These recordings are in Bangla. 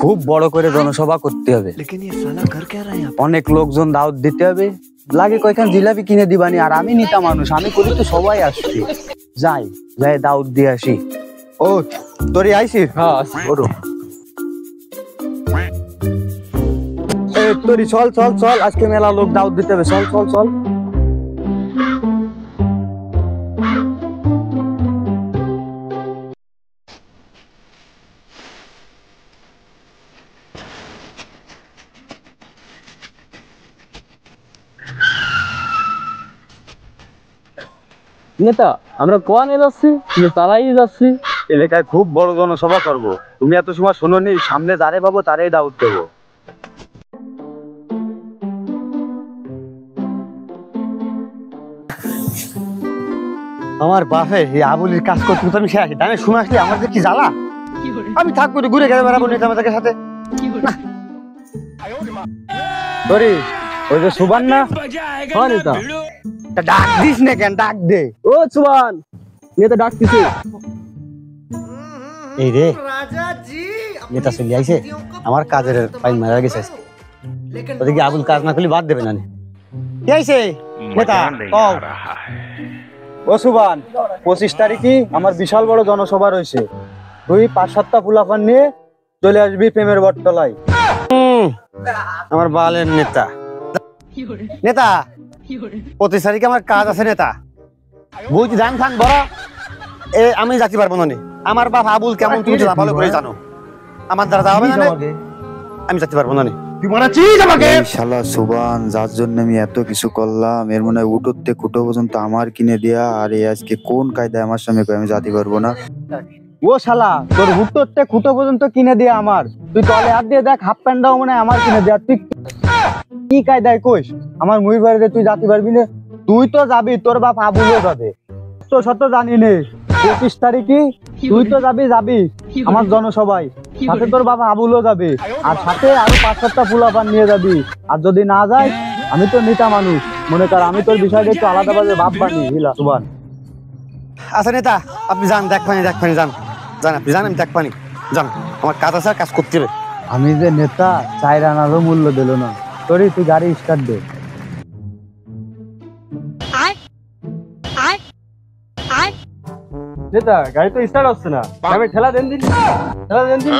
খুব বড় করে জনসভা করতে হবে, অনেক লোকজন দাওয়াত দিতে হবে, লাগে কয়খান জিলাপি কিনে দিবানি। আর আমি নিতা মানুষ, আমি করি তো সবাই আসছি, যাই যাই দাওয়াত দিয়ে আসি। ও তোরই আইসি? হ্যাঁ ওরো তোরি, চল চল চল, আজকে মেলা লোক দাওয়াত দিতে হবে, চল চল চল। নেতা আমরা কোয়ানে যাচ্ছি, তারাই যাচ্ছি। এলাকায় খুব বড় জনসভা করবো, তুমি এত সময় শোনোনি, সামনে যারে পাবো তারাই দাওয়াত দেবো। আমার বাপে এই আবুলির কাজ করতে আমি সে আসি, ডানে শুনে আসলে আমার যে কি জ্বালা, আমি থাকবো ঘুরে গেলে বেড়াবো নেতা আমাদের সাথে। সরি ওই যে সুবান না, নেতা ডাক দিস না কেন, ডাক দে। ও সুবান, নেতা ডাকতেছে। এই রে নেতা চলে আইছে, আমার কাজের ফাইল মারা গেছে, ওদিকে আবুল কাজ না করলে বাদ দেবে না। কি আইছে নেতা? ও সুবান, 25 তারিখে আমার বিশাল বড় জনসভা রয়েছে, তুই 5-7টা ফুলাফান নিয়ে চলে আসবি প্রেমের বটতলায়। আমার বালের নেতা, নেতা 25 তারিখে আমার কাজ আছে নেতা, বুঝ ধান খান বড় আমি যাতে পারবো না। আমার বাপ আবুল কেমন তুমি ভালো করে জানো, আমার দ্বারা যাওয়া হবে না, আমি যেতে পারবো না। শালা সুবান, যার জন্য আমি এত কিছু করলাম, এর মনে হয় উঠোতে কুটো পর্যন্ত আমার কিনে দেয়া, আর এই আজকে কোন কায়দায় আমার সামনে আমি যেতে পারবো না। ও শালা, তোর হুটতে খুঁটো পর্যন্ত কিনে দিয়ে আমার, তুই তলে হাত দিয়ে দেখ, হাফ প্যান্টটাও মনে হয় আমার কিনে দেয়া। তুই কি কায়দায় কইস আমার মুই বাড়িতে তুই যাতে পারবি না? তুই তো যাবি, তোর বাপ আবুলও যাবে, তো সত্য জানি নে। 25 তারিখে তুই তো যাবি আমার জনসভায়, সাথে তোর বাবা আবুলও যাবে, আর সাথে আরো 5-7টা ফুলাপান নিয়ে যাবি। আর যদি না যাই, আমি তো নেতা মানুষ, মনে কর আমি তোর বিষয়টা একটু আলাদা ভাবে ভাব বানি হিলা সুবান। আচ্ছা নেতা, আপনি যান, দেখ পানি যান যান, আপনি যান, আমি দেখ পানি যান, আমার কাজ আছে, কাজ করতে হবে। আমি যে নেতা, 4 আনারও মূল্য দিল না। তোরই তুই গাড়ি স্টার্ট দে। নেতা গাড়ি তো স্টার্ট হচ্ছে না, আমি ঠেলা দেন দিন, ঠেলা দেন দিন।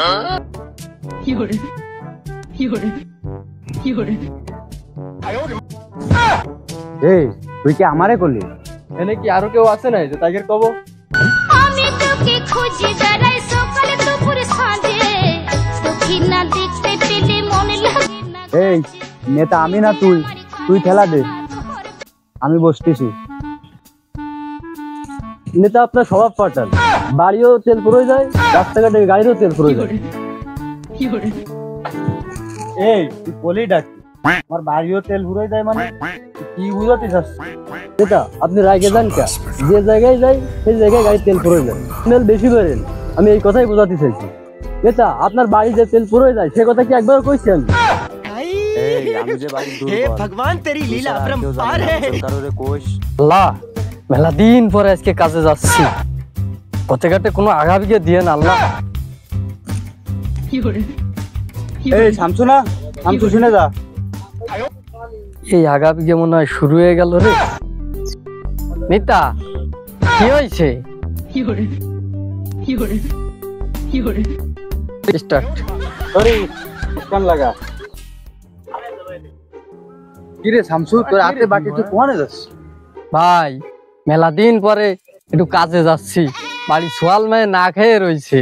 এই তুই কি আমারে করলি? এনে কি আরো কেউ আছে না যে তাকে কব? আমি তোকে খুঁজি বেড়াই সকালে দুপুর সাঁঝে, তোকে না দেখতে পেলে মনে লাগে না। এই নেতা আমি না, তুই ঠেলা দে, আমি বসতেছি। নেতা আপনার স্বভাব পাল্টান, বাড়িও তেল পুরো যায়, রাস্তাঘাটে গাড়িরও তেল পুরো যায়। এই তুই বলি ডাক, আমার বাড়িও তেল ভুরে যায় মানে কি বুঝাতে চাচ্ছিস? নেতা আপনি রাগে যান কে, যে জায়গায় যাই সেই জায়গায় গাড়ি তেল পুরো যায়, তেল বেশি করেন, আমি এই কথাই বোঝাতে চাইছি। নেতা আপনার বাড়ি যে তেল পুরো যায় সে কথা কি একবার কইছেন? ভগবান তেরি লীলা अपरंपार है। আল্লাহ, মেলা দিন পরে আজকে কাজে যাচ্ছি, পথে ঘাটে কোনো আগাবিকে দিয়ে না আল্লাহ। এই শামসু না, শামসু শুনে যা, এই আগাবিকে মনে হয় শুরু হয়ে গেল রে। নেতা কি হয়েছে? স্টার্ট সরি স্টান লাগা। কি রে শামসু, তোর হাতে বাটি তুই কোনে যাচ্ছিস? ভাই মেলা দিন পরে একটু কাজে যাচ্ছি, বাড়ি সোয়াল মেয়ে না খেয়ে রয়েছে,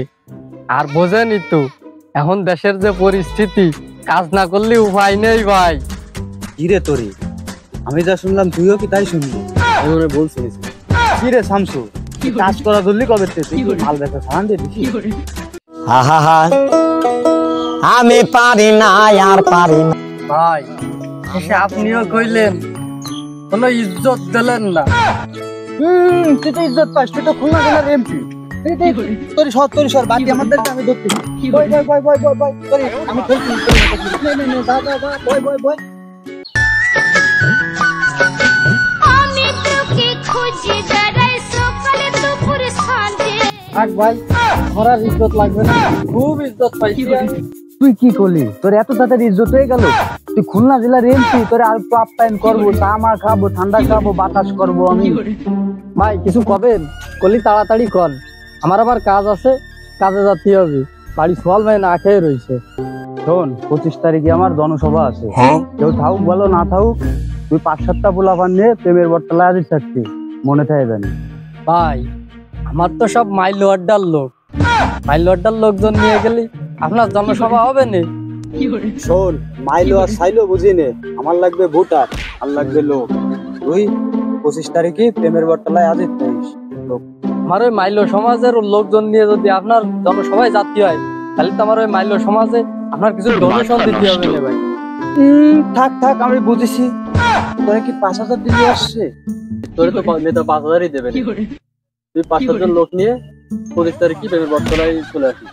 আর বোঝেনি তো এখন দেশের যে পরিস্থিতি, কাজ না করলে উপায় নেই ভাই। কি রে তোরি, আমি যা শুনলাম তুইও কি তাই শুনলি? আমি মনে বলছিস। কি রে শামসু, কাজ করা ধরলি কবে থেকে? মাল বেচা সারান দিয়ে দিছি। আমি পারি না আর পারি না। ভাই এসে আপনিও কইলেন, কোনো ইজ্জত দিলেন না। তুই তো ইজ্জত পাস, তুই তো খুলনা জেলার এমপি। তোর সর বাকি আমাদেরকে আমি ধরতেছি। বয় আমি খেলছি, বয়। আমি তোকে খুঁজি বেড়াই সকালে দুপুর সাঁঝে। ভাই আমার ইজ্জত লাগবে না, খুব ইজ্জত পাইছি। তুই কি করলি? তোর এত তাড়াতাড়ি ইজ্জত হয়ে গেল? তুই খুলনা জেলার এমপি, তোর আর একটু আপ্যায়ন করবো, চা মা খাবো, ঠান্ডা খাবো, বাতাস করবো আমি। ভাই কিছু কবেন কলি তাড়াতাড়ি কর, আমার আবার কাজ আছে, কাজে যেতে হবে। বাড়ি সোয়াল ভাই না খেয়ে রয়েছে। শোন, 25 তারিখে আমার জনসভা আছে, কেউ থাকুক ভালো না থাকুক, তুই 5-7টা পোলাপান নিয়ে প্রেমের বটতলায় আছিস থাকতি, মনে থাকে জানি। ভাই আমার তো সব মাইল আড্ডার লোক, মাইল আড্ডার লোকজন নিয়ে গেলি আপনার জনসভা হবে না। শোন, মাইলো আর সাইলো বুঝি নে, আমার লাগবে ভোটার আর লাগবে লোক। তুই 25 তারিখে প্রেমের বটতলায় আছিস লোক। আমার ওই মাইল সমাজের লোকজন নিয়ে যদি আপনার জনসভায় যাতে হয়, তাহলে তো আমার ওই মাইল সমাজে আপনার কিছু ডোনেশন দিতে হবে না ভাই। থাক থাক, আমি বুঝেছি। তোরা কি 5,000 দিতে আসছে? তোর তো নেতা 5,000ই দেবে, তুই 5-7 লোক নিয়ে 25 তারিখে প্রেমের বটতলায় চলে আসিস।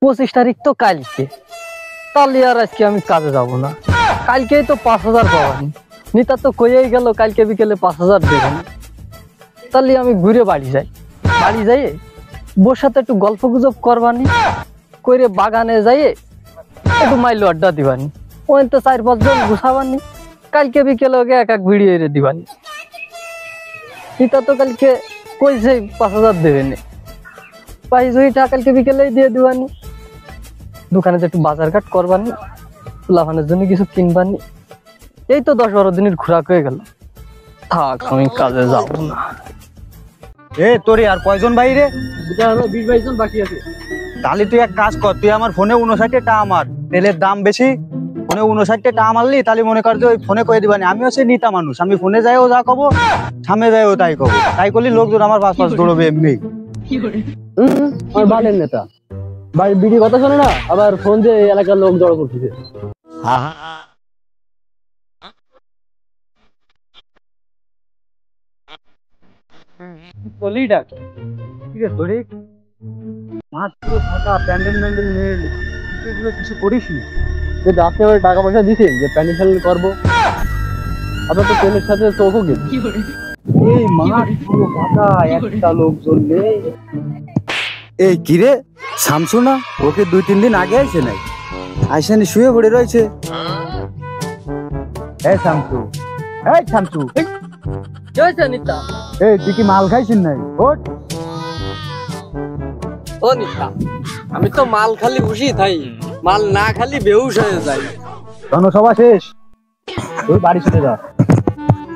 25 তারিখ তো কালকে, তাহলে আর আজকে আমি কাজে যাব না। কালকেই তো 5,000 পাবানি, নেতা তো কইয়েই গেল কালকে বিকেলে 5,000 দেবেন। তাহলে আমি ঘুরে বাড়ি যাই, বাড়ি যাইয়ে বোর সাথে একটু গল্প গুজব করবানি, কইরে বাগানে যাইয়ে একটু মাইলো আড্ডা দিবানি, ওই তো 4-5 জন গুছাবানি, কালকে বিকেলে ওকে এক ভিড়িয়ে এনে দিবানি। নেতা তো কালকে কইছে 5,000 দেবেন, পাইছি টাকা কালকে বিকেলেই দিয়ে দিবানি। দোকানে একটু বাজার ঘাট করবানি, ফুলাফানের জন্য কিছু কিনবানি। এই তো 10-12 দিনের ঘোরাক হয়ে গেল। থাক, আমি কাজে যাব না। তোরে আর কয়জন বাইরে? 20-22 জন বাকি আছে। তাহলে তুই এক কাজ কর, তুই আমার ফোনে 59 টা আমার, তেলের দাম বেশি, ফোনে 59 টা মারলি, তাহলে মনে কর যে ওই ফোনে কয়ে দিবানি। আমি হচ্ছে নিতা মানুষ, আমি ফোনে যাইও যা কব, সামনে যাইও তাই কব, তাই করলি লোকজন আমার পাশ দৌড়বে এমনি। আমার বালের নেতা বাড়ির বিড়ি কথা শোনে না, আবার ফোন দিয়ে এলাকার লোক জড়ো করতেছে। বলি ডাক ঠিক আছে তোরে মাত্র ফাঁকা প্যান্ডেল ম্যান্ডেল নিয়ে এগুলো কিছু করিস নি? যে আপনি আমার টাকা পয়সা দিচ্ছেন যে প্যান্ডেল ফ্যান্ডেল করবো, আপনার তো ট্রেনের সাথে চোখও গেছে। এই মাঠ পুরো ফাঁকা, একটা লোকজন নেই। এই কিরে শামসু না, ওকে 2-3 দিন আগে আইছে নাই, আইসানি শুয়ে পড়ে রয়েছে। এই শামসু, এই শামসু, কি হয়েছে নিতা? এই তুই কি মাল খাইছিস নাই? ওঠ। ও নিতা, আমি তো মাল খালি খুশি থাই, মাল না খালি বেহুশ হয়ে যাই। জনসভা শেষ, তুই বাড়ি চলে যা।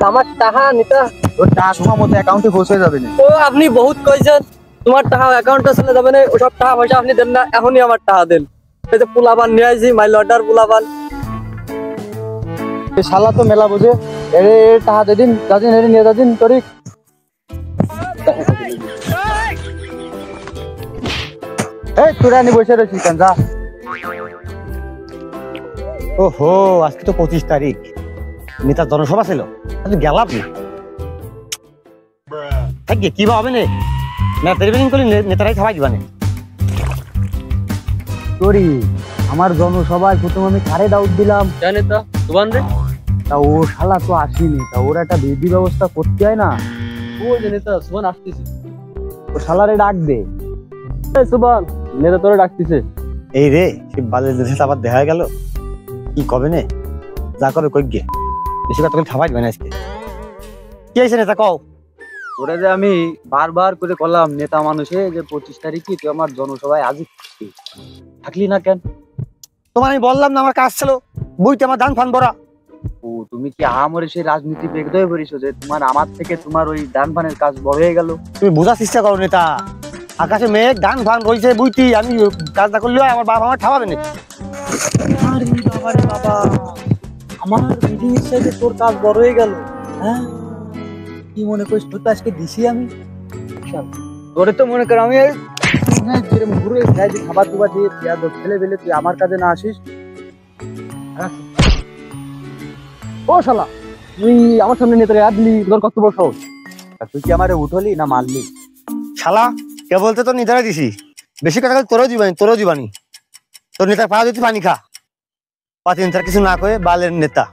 আমার টাকা নিতা, তোর টাকা সময় মতো অ্যাকাউন্টে পৌঁছে যাবে না। ও আপনি বহুত কইছেন তোমার টাকা অ্যাকাউন্টে চলে যাবে না, ওসব টাকা পয়সা আপনি দেন না, এখনই আমার টাকা দেন। এই যে পোলাবান নিয়ে আইছি, মাইল অর্ডার পোলাবান। এই শালা তো মেলা বুঝে, এরে টাকা দিন যাদিন, এরে নিয়ে যাদিন তোরে। এই তোরা নি বসে রয়েছিস কেন, যা। ওহো, আজকে তো 25 তারিখ, নেতার জনসভা ছিল, গেলাম থাকি কি বা হবে না, নেতারিবিন করলে নেতারাই খাওয়াই দিবানে। তোরি আমার জনসভায় প্রথম আমি কারে ডাউট দিলাম, জানি তো দোকান রে, তা ও শালা তো আসেনি, তা ওর একটা বিধি ব্যবস্থা করতে হয় না। ওই যে নেতা সুবন আসতেছে, ও শালারে ডাক দে। এই সুবন, নেতা তোরে ডাকতেছে। এই রে, সে বালের দেশে আবার দেখা গেল, কি কবে নে, যা করবে কই গে, বেশি কথা বলে খাওয়াই দিবানে আজকে। কি হয়েছে নেতা কও? ওরা যে আমি বারবার করে বললাম নেতা মানুষে যে 25 তারিখে তুই আমার জনসভায় আজই থাকলি না কেন? তোমার আমি বললাম না আমার কাজ ছিল, বইতে আমার দান ফান ভরা। ও তুমি কি আমরে সেই রাজনীতি বেগদ হয়ে পড়িস যে তোমার আমার থেকে তোমার ওই ডান ফানের কাজ বড় হয়ে গেল? তুমি বোঝার চেষ্টা করো নেতা, আকাশে মেঘ ধান ফান রয়েছে বুঝতি, আমি কাজ না করলেও আমার বাবা আমার ঠাবাবে না। আরে বাবা রে বাবা, আমার মিটিং এর সাথে তোর কাজ বড় হয়ে গেল। হ্যাঁ কি মনে করিস তুই তো আজকে দিছি আমি? তোরে তো মনে কর আমি ঘুরে খাবার দুবার দিয়ে ছেলে বেলে তুই আমার কাজে না আসিস। ও শালা, তুই আমার সামনে নেতারে আদলি, তোর কত বড় সাহস? তুই কি আমারে উঠলি না মারলি? শালা কে বলতে তো নেতারা দিছি, বেশি কথা তোরও দিবানি, তোর নেতার পা যদি পানি খা, পাতি নেতার কিছু না কয়ে বালের নেতা।